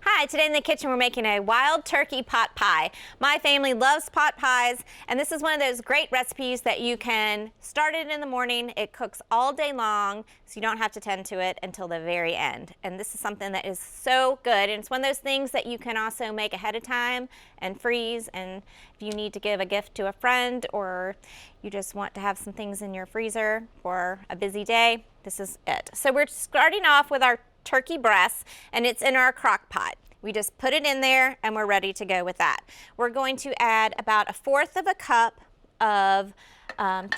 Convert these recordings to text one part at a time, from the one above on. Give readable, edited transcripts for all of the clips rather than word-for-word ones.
Hi, today in the kitchen we're making a wild turkey pot pie. My family loves pot pies, and this is one of those great recipes that you can start it in the morning. It cooks all day long, so you don't have to tend to it until the very end. And this is something that is so good, and it's one of those things that you can also make ahead of time and freeze. And if you need to give a gift to a friend, or you just want to have some things in your freezer for a busy day, this is it. So we're starting off with our turkey breast, and it's in our crock pot. We just put it in there and we're ready to go with that. We're going to add about 1/4 of a cup of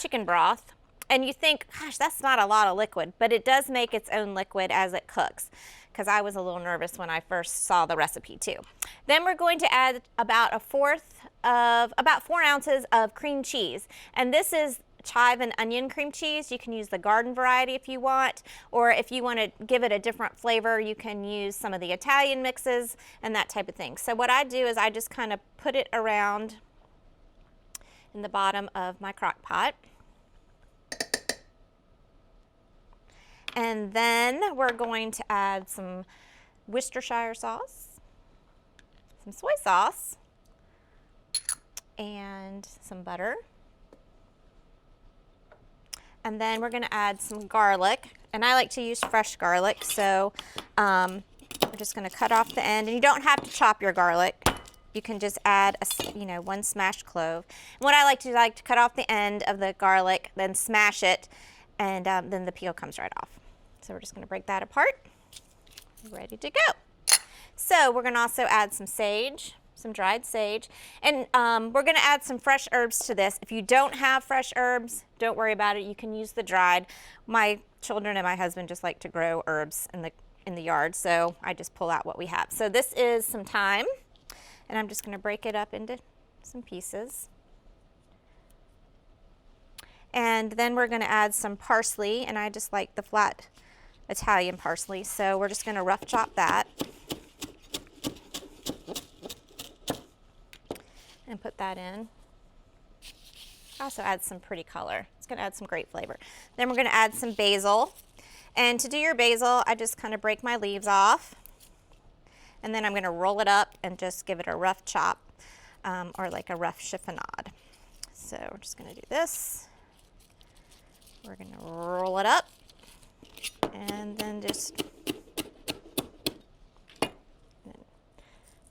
chicken broth. And you think, gosh, that's not a lot of liquid, but it does make its own liquid as it cooks, because I was a little nervous when I first saw the recipe too. Then we're going to add about 4 ounces of cream cheese. And this is chive and onion cream cheese. You can use the garden variety if you want, or if you want to give it a different flavor, you can use some of the Italian mixes and that type of thing. So what I do is I just kind of put it around in the bottom of my crock pot. And then we're going to add some Worcestershire sauce, some soy sauce, and some butter. And then we're going to add some garlic, and I like to use fresh garlic, so we're just going to cut off the end. And you don't have to chop your garlic. You can just add one smashed clove. And what I like to do, I like to cut off the end of the garlic, then smash it, and then the peel comes right off. So we're just going to break that apart. Ready to go. So we're going to also add some sage, some dried sage, and we're going to add some fresh herbs to this. If you don't have fresh herbs, don't worry about it. You can use the dried. My children and my husband just like to grow herbs in the yard, so I just pull out what we have. So this is some thyme, and I'm just going to break it up into some pieces. And then we're going to add some parsley, and I just like the flat Italian parsley, so we're just going to rough chop that and put that in. Also add some pretty color. It's going to add some great flavor. Then we're going to add some basil, and to do your basil, I just kind of break my leaves off, and then I'm going to roll it up and just give it a rough chop, or like a rough chiffonade. So we're just going to do this. We're going to roll it up and then just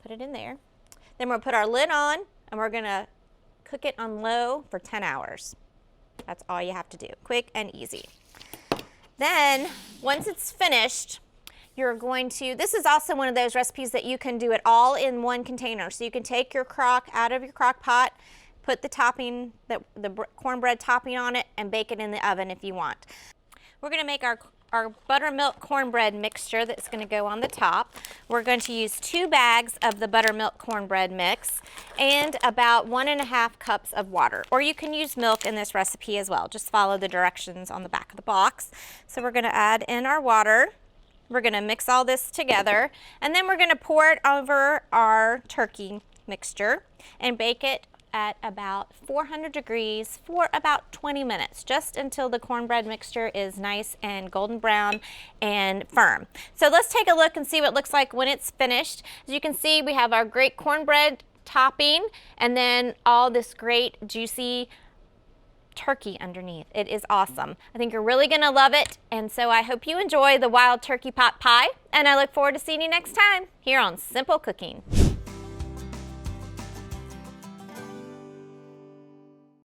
put it in there. Then we'll put our lid on, and we're going to cook it on low for 10 hours. That's all you have to do. Quick and easy. Then once it's finished, you're going to, this is also one of those recipes that you can do it all in one container. So you can take your crock out of your crock pot, put the topping, the cornbread topping on it, and bake it in the oven if you want. We're going to make our buttermilk cornbread mixture that's going to go on the top. We're going to use 2 bags of the buttermilk cornbread mix and about 1½ cups of water. Or you can use milk in this recipe as well. Just follow the directions on the back of the box. So we're going to add in our water. We're going to mix all this together, and then we're going to pour it over our turkey mixture and bake it at about 400 degrees for about 20 minutes, just until the cornbread mixture is nice and golden brown and firm. So let's take a look and see what it looks like when it's finished. As you can see, we have our great cornbread topping and then all this great juicy turkey underneath. It is awesome. I think you're really going to love it, and so I hope you enjoy the wild turkey pot pie, and I look forward to seeing you next time here on Simple Cooking.